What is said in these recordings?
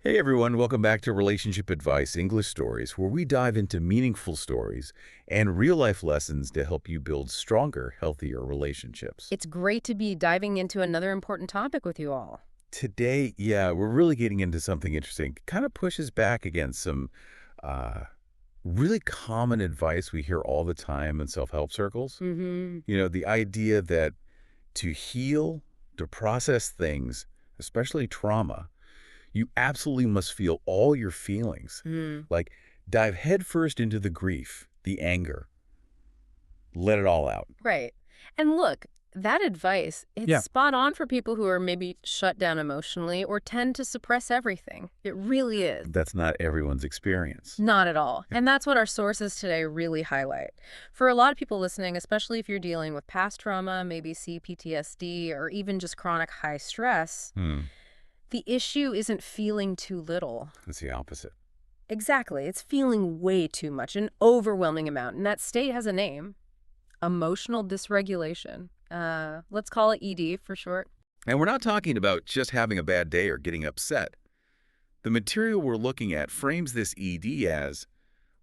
Hey everyone, welcome back to Relationship Advice English Stories, where we dive into meaningful stories and real-life lessons to help you build stronger, healthier relationships. It's great to be diving into another important topic with you all. Today, we're really getting into something interesting. Kind of pushes back against some uh, really common advice we hear all the time in self-help circles. Mm-hmm. The idea that to heal, to process things, especially trauma, you absolutely must feel all your feelings. Mm. Like, dive headfirst into the grief, the anger. Let it all out. Right. And look, that advice, it's Yeah. spot on for people who are maybe shut down emotionally or tend to suppress everything. It really is. That's not everyone's experience. Not at all. And that's what our sources today really highlight. For a lot of people listening, especially if you're dealing with past trauma, maybe CPTSD, or even just chronic high stress, the issue isn't feeling too little. It's the opposite. Exactly. It's feeling way too much, an overwhelming amount. And that state has a name, emotional dysregulation. Let's call it ED for short. And we're not talking about just having a bad day or getting upset. The material we're looking at frames this ED as,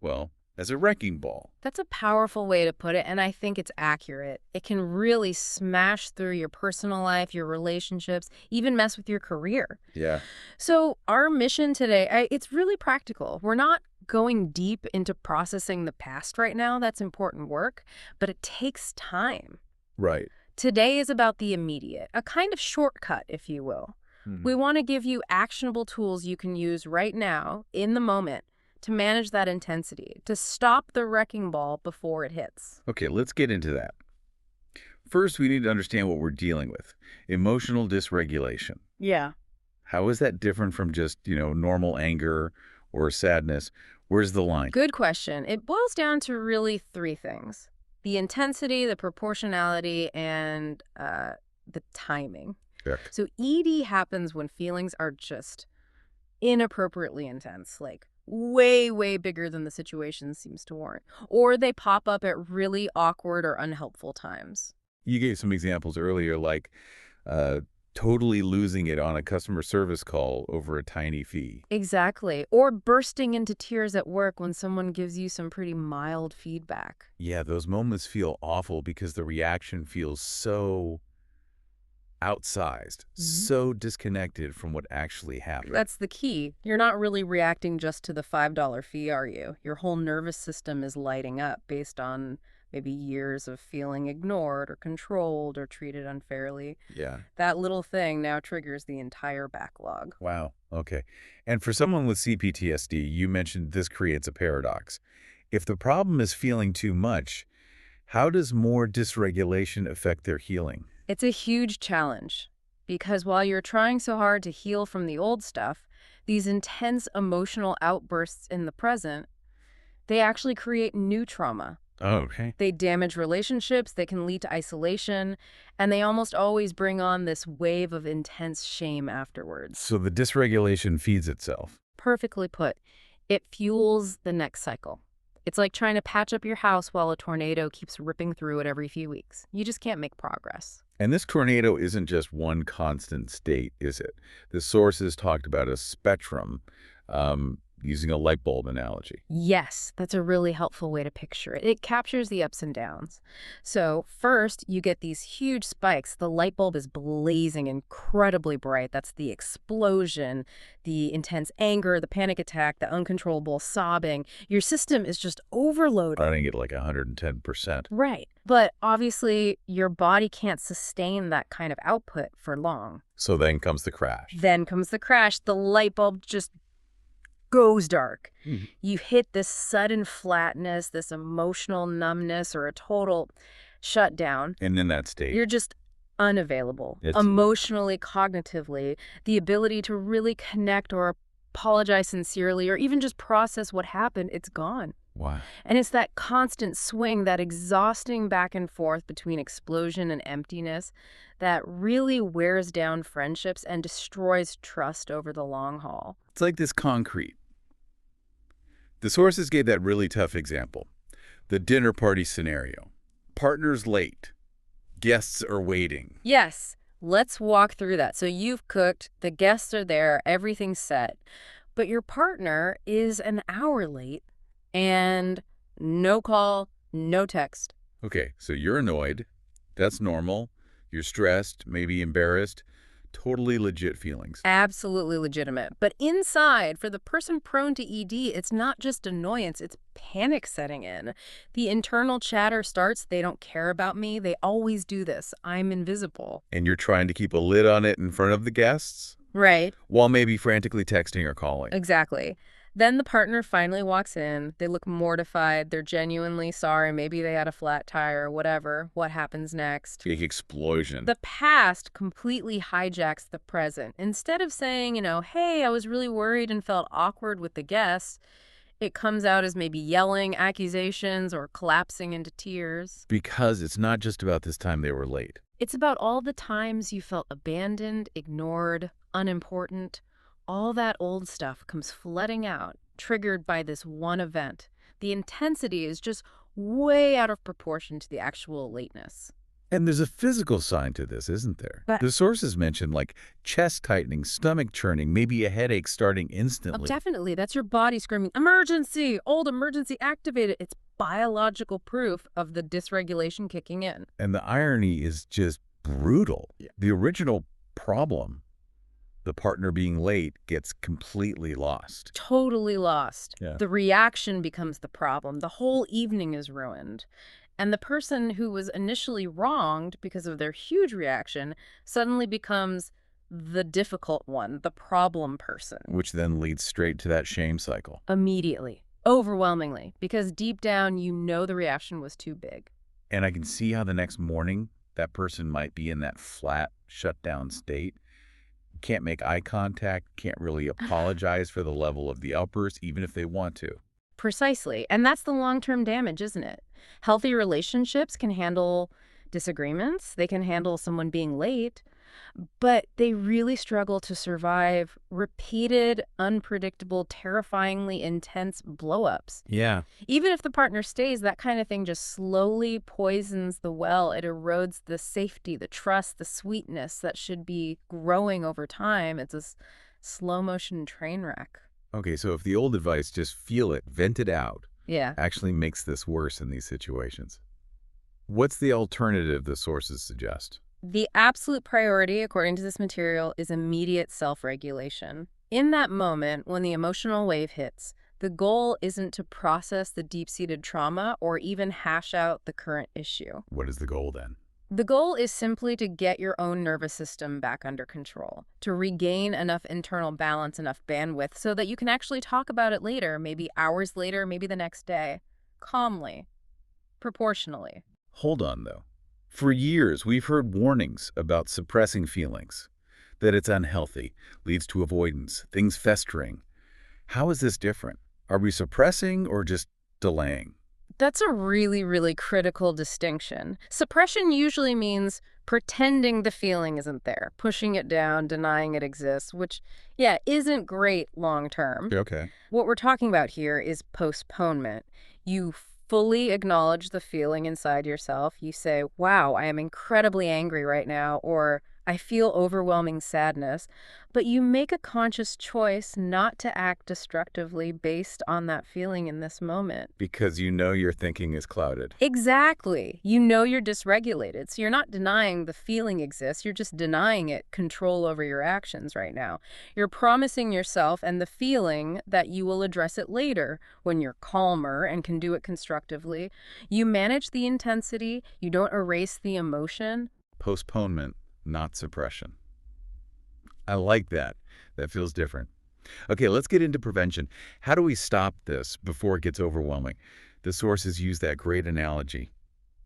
well, as a wrecking ball. That's a powerful way to put it, and I think it's accurate. It can really smash through your personal life, your relationships, even mess with your career. Yeah. So our mission today, it's really practical. We're not going deep into processing the past right now. That's important work, but it takes time. Right. Today is about the immediate, a kind of shortcut, if you will. We want to give you actionable tools you can use right now, in the moment, to manage that intensity, to stop the wrecking ball before it hits. Okay, let's get into that. First, we need to understand what we're dealing with. Emotional dysregulation. Yeah. How is that different from just, normal anger or sadness? Where's the line? Good question. It boils down to really three things: the intensity, the proportionality, and the timing. Check. So ED happens when feelings are just inappropriately intense, like way, way bigger than the situation seems to warrant. Or they pop up at really awkward or unhelpful times. You gave some examples earlier, like totally losing it on a customer service call over a tiny fee. Exactly. Or bursting into tears at work when someone gives you some pretty mild feedback. Yeah, those moments feel awful because the reaction feels so outsized, so disconnected from what actually happened. That's the key. You're not really reacting just to the $5 fee, are you? Your whole nervous system is lighting up based on maybe years of feeling ignored or controlled or treated unfairly. Yeah. That little thing now triggers the entire backlog. Wow. Okay. And for someone with CPTSD, you mentioned this creates a paradox. If the problem is feeling too much, how does more dysregulation affect their healing? It's a huge challenge because while you're trying so hard to heal from the old stuff, these intense emotional outbursts in the present, they actually create new trauma. Oh, okay. They damage relationships, they can lead to isolation, and they almost always bring on this wave of intense shame afterwards. So the dysregulation feeds itself. Perfectly put. It fuels the next cycle. It's like trying to patch up your house while a tornado keeps ripping through it every few weeks. You just can't make progress. And this tornado isn't just one constant state, is it? The sources talked about a spectrum, using a light bulb analogy. Yes, that's a really helpful way to picture it. It captures the ups and downs. So first, you get these huge spikes. The light bulb is blazing incredibly bright. That's the explosion, the intense anger, the panic attack, the uncontrollable sobbing. Your system is just overloaded. I think it like 110%. Right. But obviously, your body can't sustain that kind of output for long. So then comes the crash. Then comes the crash. The light bulb just goes dark. You hit this sudden flatness, this emotional numbness, or a total shutdown. And in that state, You're just unavailable, It's- emotionally, cognitively. The ability to really connect or apologize sincerely or even just process what happened, it's gone. wow. And it's that constant swing, that exhausting back and forth between explosion and emptiness that really wears down friendships and destroys trust over the long haul. It's like this concrete. The sources gave that really tough example. The dinner party scenario. Partner's late. Guests are waiting. Yes, let's walk through that. So you've cooked, the guests are there, everything's set. but your partner is an hour late and no call, no text. Okay, so you're annoyed. That's normal. You're stressed, maybe embarrassed. Totally legit feelings. Absolutely legitimate. But inside, for the person prone to ED, it's not just annoyance, it's panic setting in. The internal chatter starts, they don't care about me, they always do this, I'm invisible. And you're trying to keep a lid on it in front of the guests, Right. while maybe frantically texting or calling. Exactly. Then the partner finally walks in. They look mortified. They're genuinely sorry. Maybe they had a flat tire, whatever. What happens next? Big explosion. The past completely hijacks the present. Instead of saying, hey, I was really worried and felt awkward with the guests, it comes out as maybe yelling, accusations, or collapsing into tears. Because it's not just about this time they were late. It's about all the times you felt abandoned, ignored, unimportant. All that old stuff comes flooding out, triggered by this one event. The intensity is just way out of proportion to the actual lateness. And there's a physical side to this, isn't there? But The sources mention like chest tightening, stomach churning, maybe a headache starting instantly. definitely, that's your body screaming, emergency, old emergency activated. It's biological proof of the dysregulation kicking in. And the irony is just brutal. The original problem, the partner being late, gets completely lost. Totally lost. Yeah. The reaction becomes the problem. The whole evening is ruined. And the person who was initially wronged because of their huge reaction suddenly becomes the difficult one, the problem person. Which then leads straight to that shame cycle. Immediately. Overwhelmingly. Because deep down, you know the reaction was too big. And I can see how the next morning that person might be in that flat, shut down state. Can't make eye contact, can't really apologize for the level of the outburst, even if they want to. Precisely. And that's the long-term damage, isn't it? Healthy relationships can handle disagreements. They can handle someone being late. But they really struggle to survive repeated, unpredictable, terrifyingly intense blow-ups. Yeah. Even if the partner stays, that kind of thing just slowly poisons the well. It erodes the safety, the trust, the sweetness that should be growing over time. It's a slow-motion train wreck. Okay, so if the old advice, just feel it, vent it out, Yeah. actually makes this worse in these situations. What's the alternative the sources suggest? The absolute priority, according to this material, is immediate self-regulation. In that moment, when the emotional wave hits, the goal isn't to process the deep-seated trauma or even hash out the current issue. What is the goal then? The goal is simply to get your own nervous system back under control, to regain enough internal balance, enough bandwidth, so that you can actually talk about it later, maybe hours later, maybe the next day, calmly, proportionally. Hold on, though. For years, we've heard warnings about suppressing feelings, that it's unhealthy, leads to avoidance, things festering. How is this different? Are we suppressing or just delaying? That's a really, really critical distinction. Suppression usually means pretending the feeling isn't there, pushing it down, denying it exists, which, yeah, isn't great long term. Okay. What we're talking about here is postponement. You fully acknowledge the feeling inside yourself. You say, wow, I am incredibly angry right now, or I feel overwhelming sadness. But you make a conscious choice not to act destructively based on that feeling in this moment. Because you know your thinking is clouded. Exactly. You know you're dysregulated. So you're not denying the feeling exists. You're just denying it control over your actions right now. You're promising yourself and the feeling that you will address it later when you're calmer and can do it constructively. You manage the intensity. You don't erase the emotion. Postponement, not suppression. I like that. That feels different. Okay, let's get into prevention. How do we stop this before it gets overwhelming? The sources use that great analogy,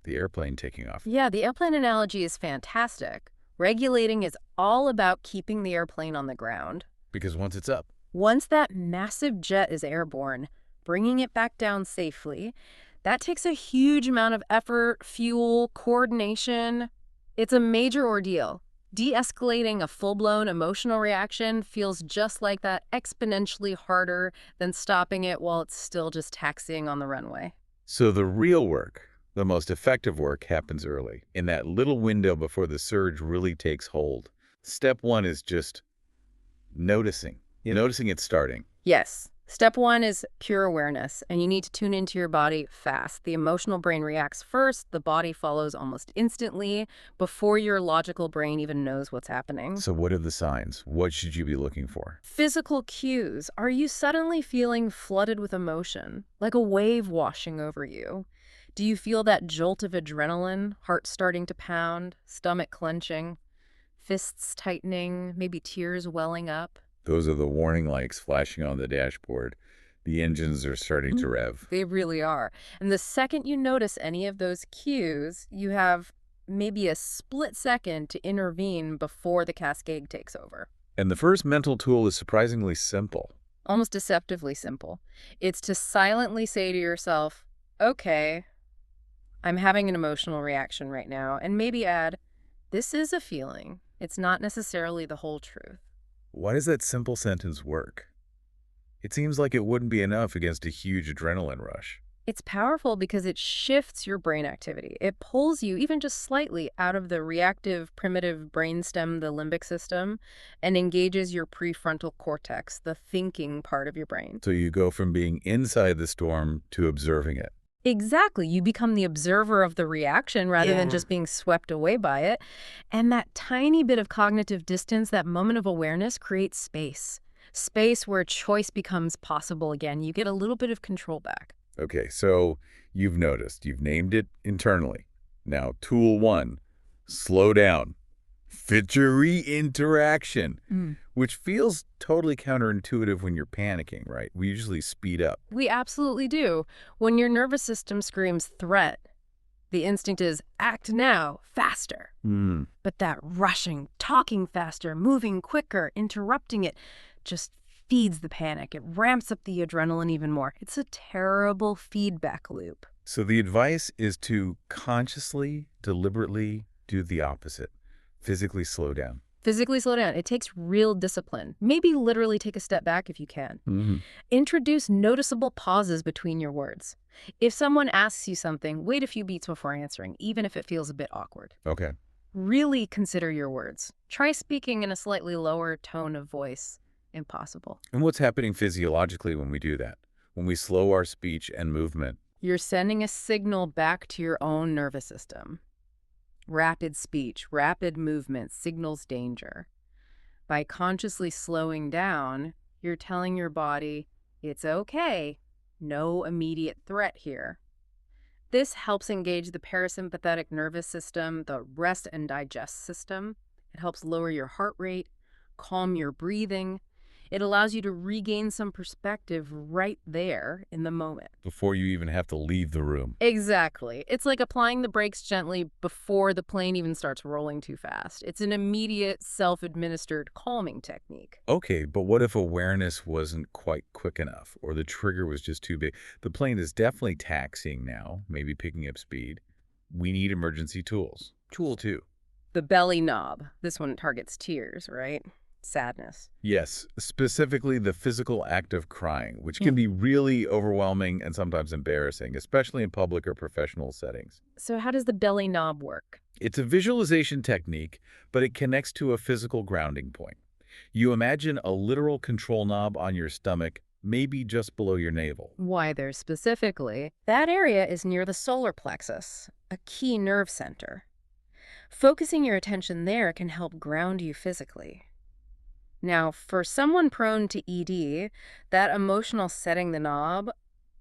the airplane taking off. Yeah, the airplane analogy is fantastic. Regulating is all about keeping the airplane on the ground. Because once it's up, Once that massive jet is airborne, bringing it back down safely, that takes a huge amount of effort, fuel, coordination. It's a major ordeal. De-escalating a full-blown emotional reaction feels just like that, exponentially harder than stopping it while it's still just taxiing on the runway. so the real work, the most effective work, happens early, in that little window before the surge really takes hold. Step one is just noticing. Noticing it starting. Yes. Step one is pure awareness, and you need to tune into your body fast. The emotional brain reacts first, the body follows almost instantly before your logical brain even knows what's happening. So what are the signs? What should you be looking for? Physical cues. Are you suddenly feeling flooded with emotion, like a wave washing over you? Do you feel that jolt of adrenaline, heart starting to pound, stomach clenching, fists tightening, maybe tears welling up? Those are the warning lights flashing on the dashboard. The engines are starting to rev. They really are. And the second you notice any of those cues, you have maybe a split second to intervene before the cascade takes over. And the first mental tool is surprisingly simple. Almost deceptively simple. It's to silently say to yourself, okay, I'm having an emotional reaction right now, and maybe add, this is a feeling. It's not necessarily the whole truth. Why does that simple sentence work? It seems like it wouldn't be enough against a huge adrenaline rush. It's powerful because it shifts your brain activity. It pulls you, even just slightly, out of the reactive, primitive brainstem, the limbic system, and engages your prefrontal cortex, the thinking part of your brain. So you go from being inside the storm to observing it. Exactly. You become the observer of the reaction rather than just being swept away by it. And that tiny bit of cognitive distance, that moment of awareness, creates space. Space where choice becomes possible again. You get a little bit of control back. Okay, so you've noticed, you've named it internally. Now, tool one, slow down. Fitchery interaction, which feels totally counterintuitive when you're panicking, right? We usually speed up. We absolutely do. When your nervous system screams threat, the instinct is act now, faster. But that rushing, talking faster, moving quicker, interrupting it, just feeds the panic. It ramps up the adrenaline even more. It's a terrible feedback loop. So the advice is to consciously, deliberately do the opposite. Physically slow down. Physically slow down. It takes real discipline. Maybe literally take a step back if you can. Introduce noticeable pauses between your words. If someone asks you something, wait a few beats before answering, even if it feels a bit awkward. Okay. Really consider your words. Try speaking in a slightly lower tone of voice. Impossible. And what's happening physiologically when we do that? When we slow our speech and movement? You're sending a signal back to your own nervous system. Rapid speech, rapid movement signals danger. By consciously slowing down, you're telling your body, it's okay, no immediate threat here. This helps engage the parasympathetic nervous system, the rest and digest system. It helps lower your heart rate, calm your breathing. It allows you to regain some perspective right there in the moment. Before you even have to leave the room. Exactly. It's like applying the brakes gently before the plane even starts rolling too fast. It's an immediate, self-administered calming technique. Okay, but what if awareness wasn't quite quick enough or the trigger was just too big? The plane is definitely taxiing now, maybe picking up speed. We need emergency tools. Tool two. The belly knob. This one targets tears, right? Sadness. Yes, specifically the physical act of crying, which can be really overwhelming and sometimes embarrassing, especially in public or professional settings. So how does the belly knob work? It's a visualization technique, but it connects to a physical grounding point. You imagine a literal control knob on your stomach, maybe just below your navel. Why there specifically? That area is near the solar plexus, a key nerve center. Focusing your attention there can help ground you physically. Now, for someone prone to ED, that emotional setting the knob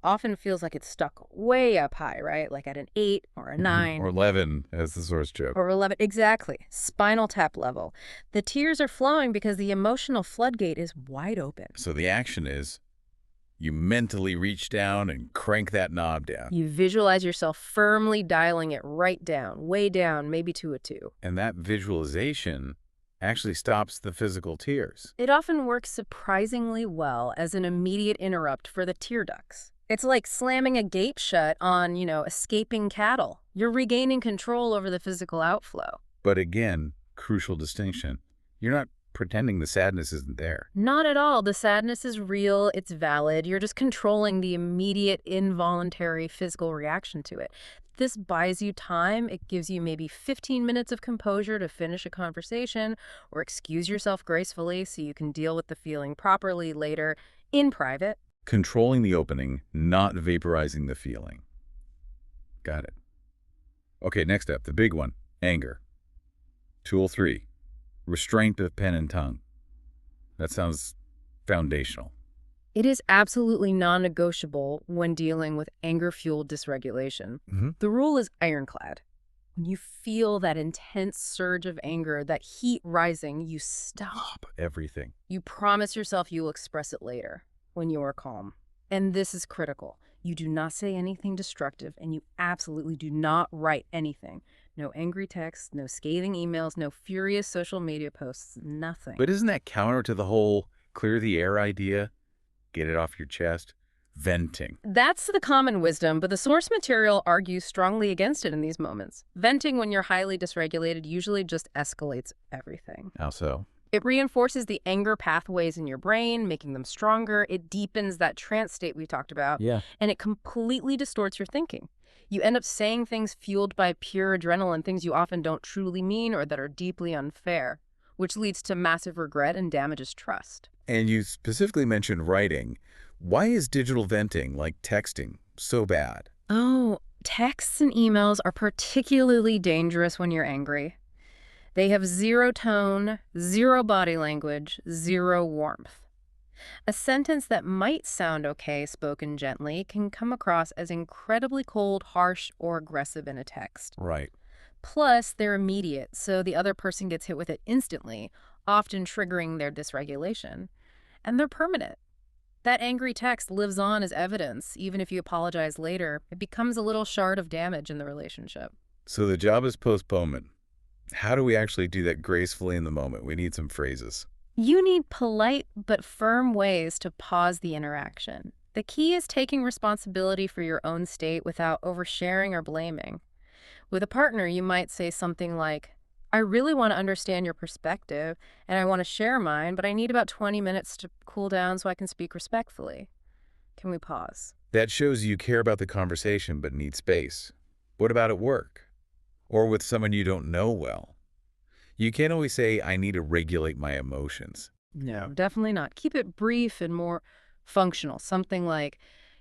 often feels like it's stuck way up high, right? Like at an 8 or a 9. Or 11, as the source joke. Or 11. Exactly. Spinal tap level. The tears are flowing because the emotional floodgate is wide open. So the action is you mentally reach down and crank that knob down. You visualize yourself firmly dialing it right down, way down, maybe to a 2. And that visualization actually stops the physical tears. It often works surprisingly well as an immediate interrupt for the tear ducts. It's like slamming a gate shut on, escaping cattle. You're regaining control over the physical outflow. But again, crucial distinction. You're not pretending the sadness isn't there. Not at all. The sadness is real. It's valid. You're just controlling the immediate, involuntary physical reaction to it. This buys you time. It gives you maybe 15 minutes of composure to finish a conversation or excuse yourself gracefully so you can deal with the feeling properly later in private. Controlling the opening, not vaporizing the feeling. Got it. Okay, next up, the big one, anger. Tool 3, restraint of pen and tongue. That sounds foundational. It is absolutely non-negotiable when dealing with anger-fueled dysregulation. Mm-hmm. The rule is ironclad. When you feel that intense surge of anger, that heat rising, you stop. Everything. You promise yourself you will express it later, when you are calm. And this is critical. You do not say anything destructive, and you absolutely do not write anything. No angry texts, no scathing emails, no furious social media posts, nothing. But isn't that counter to the whole clear the air idea? Get it off your chest? Venting. That's the common wisdom, but the source material argues strongly against it in these moments. Venting when you're highly dysregulated usually just escalates everything. How so? It reinforces the anger pathways in your brain, making them stronger. It deepens that trance state we talked about. Yeah. And it completely distorts your thinking. You end up saying things fueled by pure adrenaline, things you often don't truly mean or that are deeply unfair, which leads to massive regret and damages trust. And you specifically mentioned writing. Why is digital venting, like texting, so bad? Oh, texts and emails are particularly dangerous when you're angry. They have zero tone, zero body language, zero warmth. A sentence that might sound okay spoken gently can come across as incredibly cold, harsh, or aggressive in a text. Right. Plus, they're immediate, so the other person gets hit with it instantly, often triggering their dysregulation. And they're permanent. That angry text lives on as evidence. Even if you apologize later, it becomes a little shard of damage in the relationship. So the job is postponement. How do we actually do that gracefully in the moment? We need some phrases. You need polite but firm ways to pause the interaction. The key is taking responsibility for your own state without oversharing or blaming. With a partner, you might say something like, I really want to understand your perspective, and I want to share mine, but I need about 20 minutes to cool down so I can speak respectfully. Can we pause? That shows you care about the conversation but need space. What about at work? Or with someone you don't know well? You can't always say, I need to regulate my emotions. No, definitely not. Keep it brief and more functional. Something like,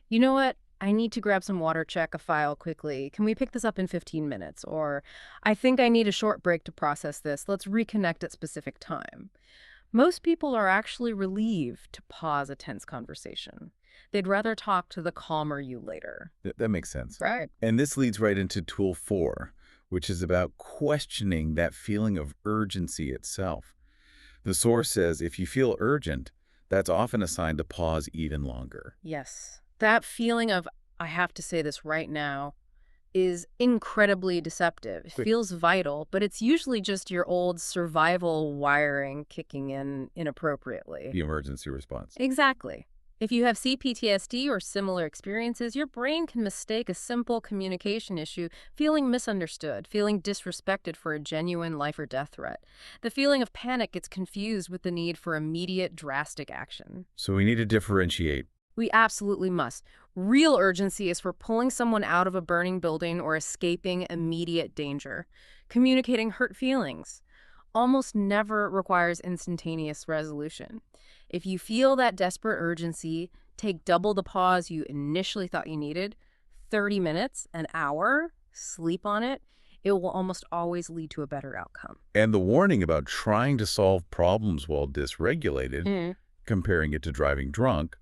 you know what? I need to grab some water, check a file quickly. Can we pick this up in 15 minutes? Or, I think I need a short break to process this. Let's reconnect at specific time. Most people are actually relieved to pause a tense conversation. They'd rather talk to the calmer you later. That makes sense. Right. And this leads right into tool 4, which is about questioning that feeling of urgency itself. The source says if you feel urgent, that's often a sign to pause even longer. Yes. That feeling of, I have to say this right now, is incredibly deceptive. It feels vital, but it's usually just your old survival wiring kicking in inappropriately. The emergency response. Exactly. If you have CPTSD or similar experiences, your brain can mistake a simple communication issue, feeling misunderstood, feeling disrespected for a genuine life or death threat. The feeling of panic gets confused with the need for immediate, drastic action. So we need to differentiate. We absolutely must. Real urgency is for pulling someone out of a burning building or escaping immediate danger. Communicating hurt feelings almost never requires instantaneous resolution. If you feel that desperate urgency, take double the pause you initially thought you needed, 30 minutes, an hour, sleep on it. It will almost always lead to a better outcome. And the warning about trying to solve problems while dysregulated, comparing it to driving drunk,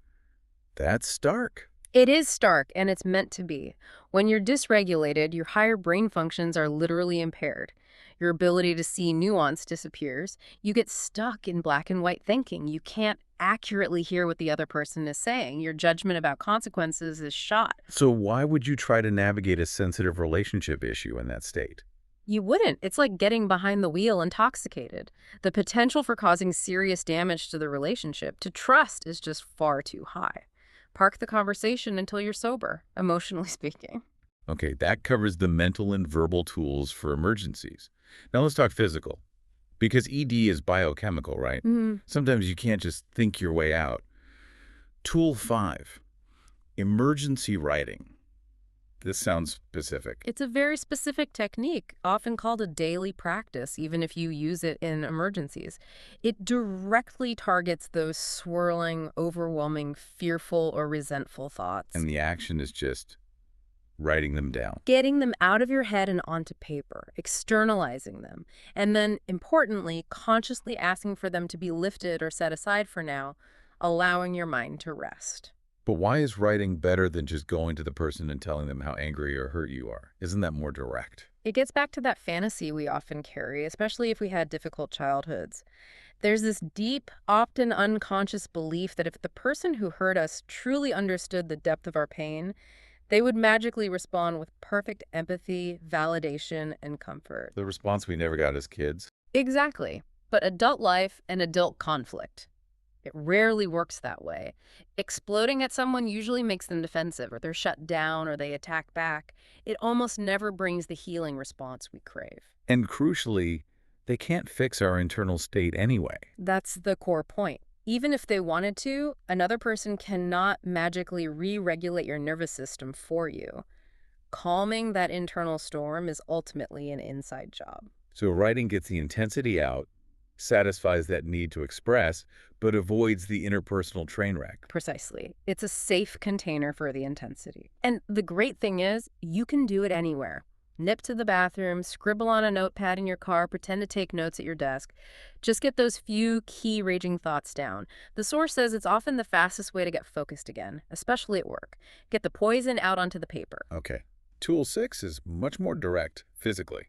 that's stark. It is stark, and it's meant to be. When you're dysregulated, your higher brain functions are literally impaired. Your ability to see nuance disappears. You get stuck in black and white thinking. You can't accurately hear what the other person is saying. Your judgment about consequences is shot. So why would you try to navigate a sensitive relationship issue in that state? You wouldn't. It's like getting behind the wheel intoxicated. The potential for causing serious damage to the relationship, to trust, is just far too high. Park the conversation until you're sober, emotionally speaking. Okay, that covers the mental and verbal tools for emergencies. Now let's talk physical. Because ED is biochemical, right? Sometimes you can't just think your way out. Tool 5, emergency writing. This sounds specific. It's a very specific technique, often called a daily practice, even if you use it in emergencies. It directly targets those swirling, overwhelming, fearful, or resentful thoughts. And the action is just writing them down. Getting them out of your head and onto paper, externalizing them, and then, importantly, consciously asking for them to be lifted or set aside for now, allowing your mind to rest. But why is writing better than just going to the person and telling them how angry or hurt you are? Isn't that more direct? It gets back to that fantasy we often carry, especially if we had difficult childhoods. There's this deep, often unconscious belief that if the person who hurt us truly understood the depth of our pain, they would magically respond with perfect empathy, validation, and comfort. The response we never got as kids. Exactly. But adult life and adult conflict, it rarely works that way. Exploding at someone usually makes them defensive, or they're shut down, or they attack back. It almost never brings the healing response we crave. And crucially, they can't fix our internal state anyway. That's the core point. Even if they wanted to, another person cannot magically re-regulate your nervous system for you. Calming that internal storm is ultimately an inside job. So writing gets the intensity out, satisfies that need to express, but avoids the interpersonal train wreck. Precisely. It's a safe container for the intensity. And the great thing is, you can do it anywhere. Nip to the bathroom, scribble on a notepad in your car, pretend to take notes at your desk. Just get those few key raging thoughts down. The source says it's often the fastest way to get focused again, especially at work. Get the poison out onto the paper. Okay. Tool 6 is much more direct, physically.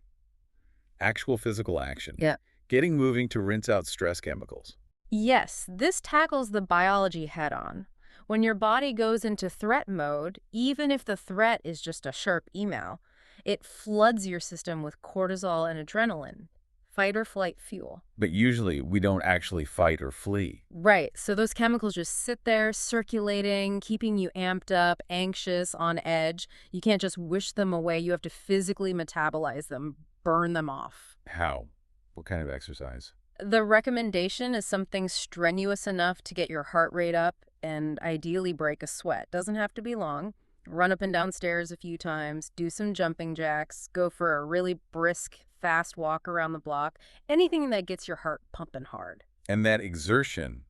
Actual physical action. Yeah. Getting moving to rinse out stress chemicals. Yes, this tackles the biology head-on. When your body goes into threat mode, even if the threat is just a sharp email, it floods your system with cortisol and adrenaline, fight or flight fuel. But usually we don't actually fight or flee. Right, so those chemicals just sit there circulating, keeping you amped up, anxious, on edge. You can't just wish them away. You have to physically metabolize them, burn them off. How? What kind of exercise? The recommendation is something strenuous enough to get your heart rate up and ideally break a sweat. Doesn't have to be long. Run up and down stairs a few times, do some jumping jacks, go for a really brisk, fast walk around the block, anything that gets your heart pumping hard. And that exertion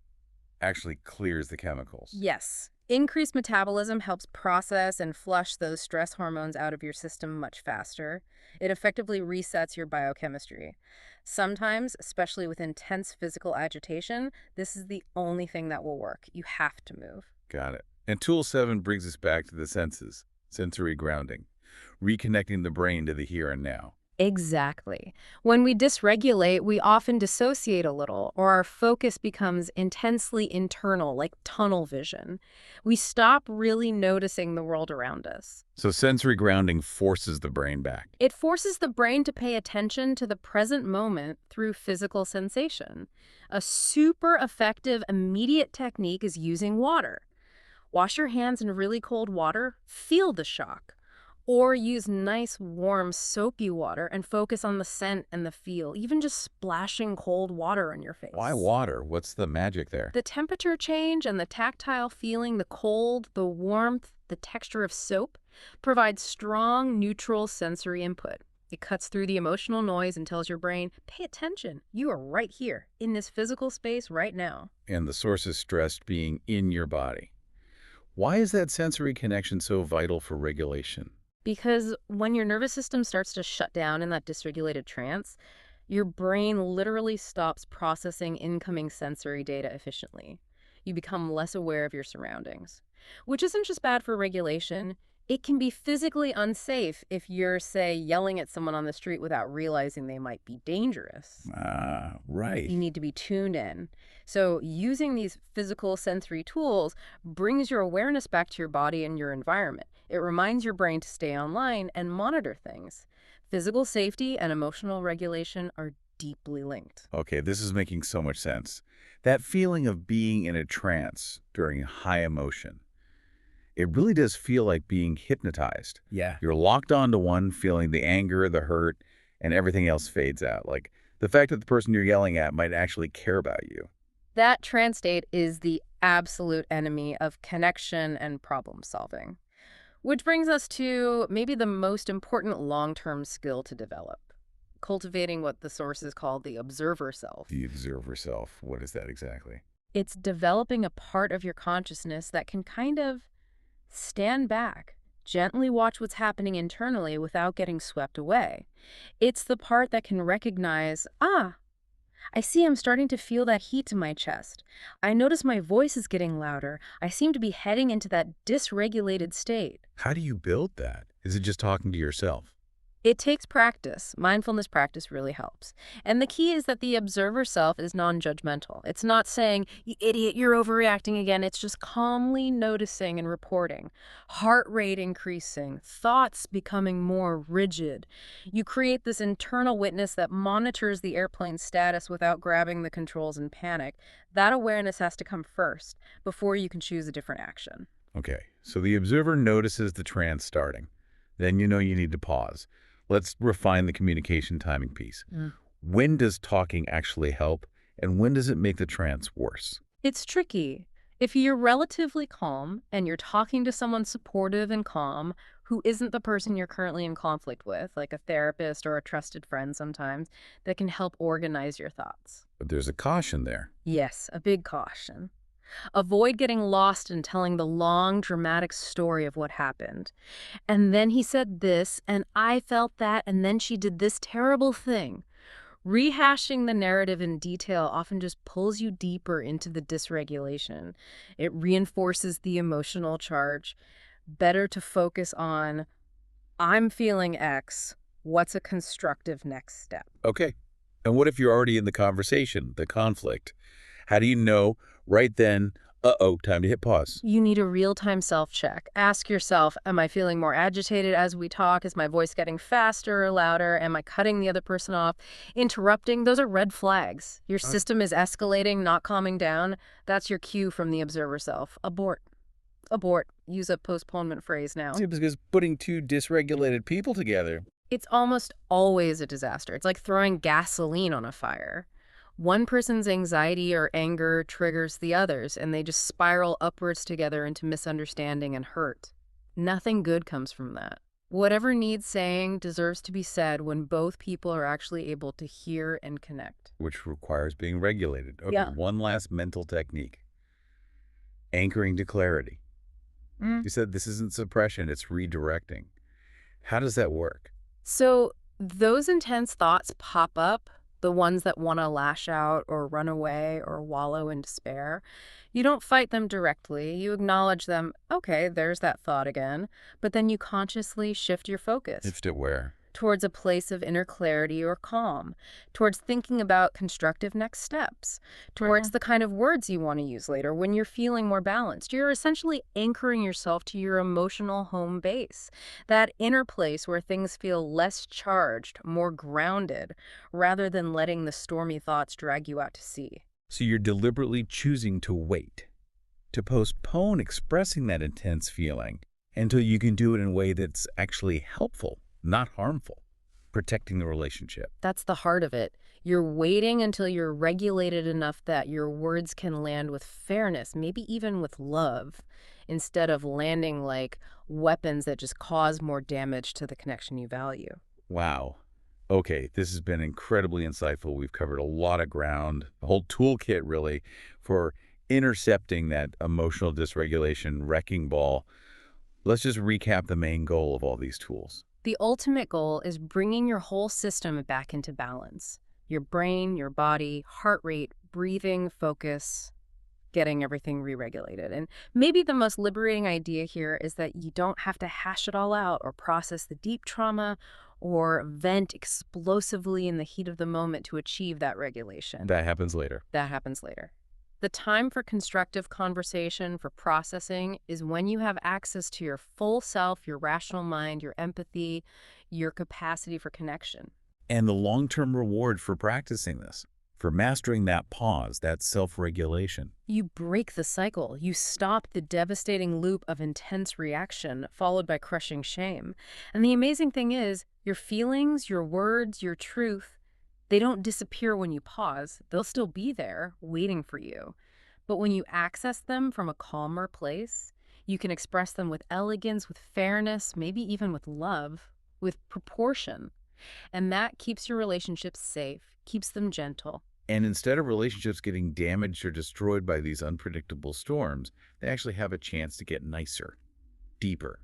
actually clears the chemicals. Yes. Increased metabolism helps process and flush those stress hormones out of your system much faster. It effectively resets your biochemistry. Sometimes, especially with intense physical agitation, this is the only thing that will work. You have to move. Got it. And tool 7 brings us back to the senses, sensory grounding, reconnecting the brain to the here and now. Exactly. When we dysregulate, we often dissociate a little, or our focus becomes intensely internal, like tunnel vision. We stop really noticing the world around us. So sensory grounding forces the brain back. It forces the brain to pay attention to the present moment through physical sensation. A super effective, immediate technique is using water. Wash your hands in really cold water, feel the shock. Or use nice, warm, soapy water and focus on the scent and the feel, even just splashing cold water on your face. Why water? What's the magic there? The temperature change and the tactile feeling, the cold, the warmth, the texture of soap, provides strong, neutral sensory input. It cuts through the emotional noise and tells your brain, pay attention. You are right here, in this physical space right now. And the source is stressed being in your body. Why is that sensory connection so vital for regulation? Because when your nervous system starts to shut down in that dysregulated trance, your brain literally stops processing incoming sensory data efficiently. You become less aware of your surroundings, which isn't just bad for regulation. It can be physically unsafe if you're, say, yelling at someone on the street without realizing they might be dangerous. Right. You need to be tuned in. So using these physical sensory tools brings your awareness back to your body and your environment. It reminds your brain to stay online and monitor things. Physical safety and emotional regulation are deeply linked. Okay, this is making so much sense. That feeling of being in a trance during high emotion, it really does feel like being hypnotized. Yeah. You're locked onto one, feeling the anger, the hurt, and everything else fades out. Like the fact that the person you're yelling at might actually care about you. That trance state is the absolute enemy of connection and problem solving. Which brings us to maybe the most important long-term skill to develop, cultivating what the sources call the observer self. The observer self. What is that exactly? It's developing a part of your consciousness that can kind of stand back, gently watch what's happening internally without getting swept away. It's the part that can recognize, I see I'm starting to feel that heat in my chest. I notice my voice is getting louder. I seem to be heading into that dysregulated state. How do you build that? Is it just talking to yourself? It takes practice. Mindfulness practice really helps. And the key is that the observer self is non-judgmental. It's not saying, "You idiot, you're overreacting again." It's just calmly noticing and reporting. Heart rate increasing, thoughts becoming more rigid. You create this internal witness that monitors the airplane's status without grabbing the controls in panic. That awareness has to come first before you can choose a different action. Okay, so the observer notices the trance starting. Then you know you need to pause. Let's refine the communication timing piece. When does talking actually help, and when does it make the trance worse? It's tricky. If you're relatively calm and you're talking to someone supportive and calm who isn't the person you're currently in conflict with, like a therapist or a trusted friend sometimes, that can help organize your thoughts. But there's a caution there. Yes, a big caution. Avoid getting lost in telling the long, dramatic story of what happened. And then he said this, and I felt that, and then she did this terrible thing. Rehashing the narrative in detail often just pulls you deeper into the dysregulation. It reinforces the emotional charge. Better to focus on, I'm feeling X. What's a constructive next step? Okay. And what if you're already in the conversation, the conflict? How do you know right then, time to hit pause? You need a real-time self-check. Ask yourself, am I feeling more agitated as we talk? Is my voice getting faster or louder? Am I cutting the other person off? Interrupting? Those are red flags. Your system is escalating, not calming down. That's your cue from the observer self. Abort. Abort. Use a postponement phrase now. See, because putting two dysregulated people together. It's almost always a disaster. It's like throwing gasoline on a fire. One person's anxiety or anger triggers the others, and they just spiral upwards together into misunderstanding and hurt. Nothing good comes from that. Whatever needs saying deserves to be said when both people are actually able to hear and connect. Which requires being regulated. Okay, Yeah. one last mental technique. Anchoring to clarity. You said this isn't suppression, it's redirecting. How does that work? So those intense thoughts pop up, the ones that want to lash out or run away or wallow in despair. You don't fight them directly. You acknowledge them. Okay, there's that thought again. But then you consciously shift your focus Shift it where? towards a place of inner clarity or calm, towards thinking about constructive next steps, towards the kind of words you want to use later when you're feeling more balanced. You're essentially anchoring yourself to your emotional home base, that inner place where things feel less charged, more grounded, rather than letting the stormy thoughts drag you out to sea. So you're deliberately choosing to wait, to postpone expressing that intense feeling until you can do it in a way that's actually helpful, not harmful, protecting the relationship. That's the heart of it. You're waiting until you're regulated enough that your words can land with fairness, maybe even with love, instead of landing like weapons that just cause more damage to the connection you value. Wow. Okay, this has been incredibly insightful. We've covered a lot of ground, a whole toolkit really for intercepting that emotional dysregulation wrecking ball. Let's just recap the main goal of all these tools. The ultimate goal is bringing your whole system back into balance. Your brain, your body, heart rate, breathing, focus, getting everything re-regulated. And maybe the most liberating idea here is that you don't have to hash it all out or process the deep trauma or vent explosively in the heat of the moment to achieve that regulation. That happens later. That happens later. The time for constructive conversation, for processing, is when you have access to your full self, your rational mind, your empathy, your capacity for connection. And the long-term reward for practicing this, for mastering that pause, that self-regulation. You break the cycle. You stop the devastating loop of intense reaction followed by crushing shame. And the amazing thing is, your feelings, your words, your truth, they don't disappear when you pause. They'll still be there, waiting for you. But when you access them from a calmer place, You can express them with elegance, with fairness, maybe even with love, with proportion. And that keeps your relationships safe, keeps them gentle. And instead of relationships getting damaged or destroyed by these unpredictable storms, they actually have a chance to get nicer, deeper,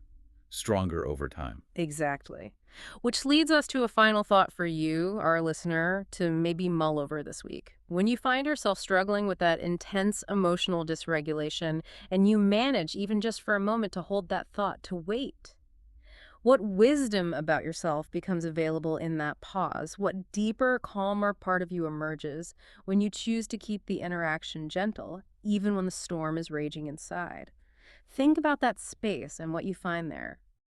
stronger over time. Exactly. Which leads us to a final thought for you, our listener, to maybe mull over this week. When you find yourself struggling with that intense emotional dysregulation and you manage, even just for a moment, to hold that thought, to wait, what wisdom about yourself becomes available in that pause? What deeper, calmer part of you emerges when you choose to keep the interaction gentle, even when the storm is raging inside? Think about that space and what you find there.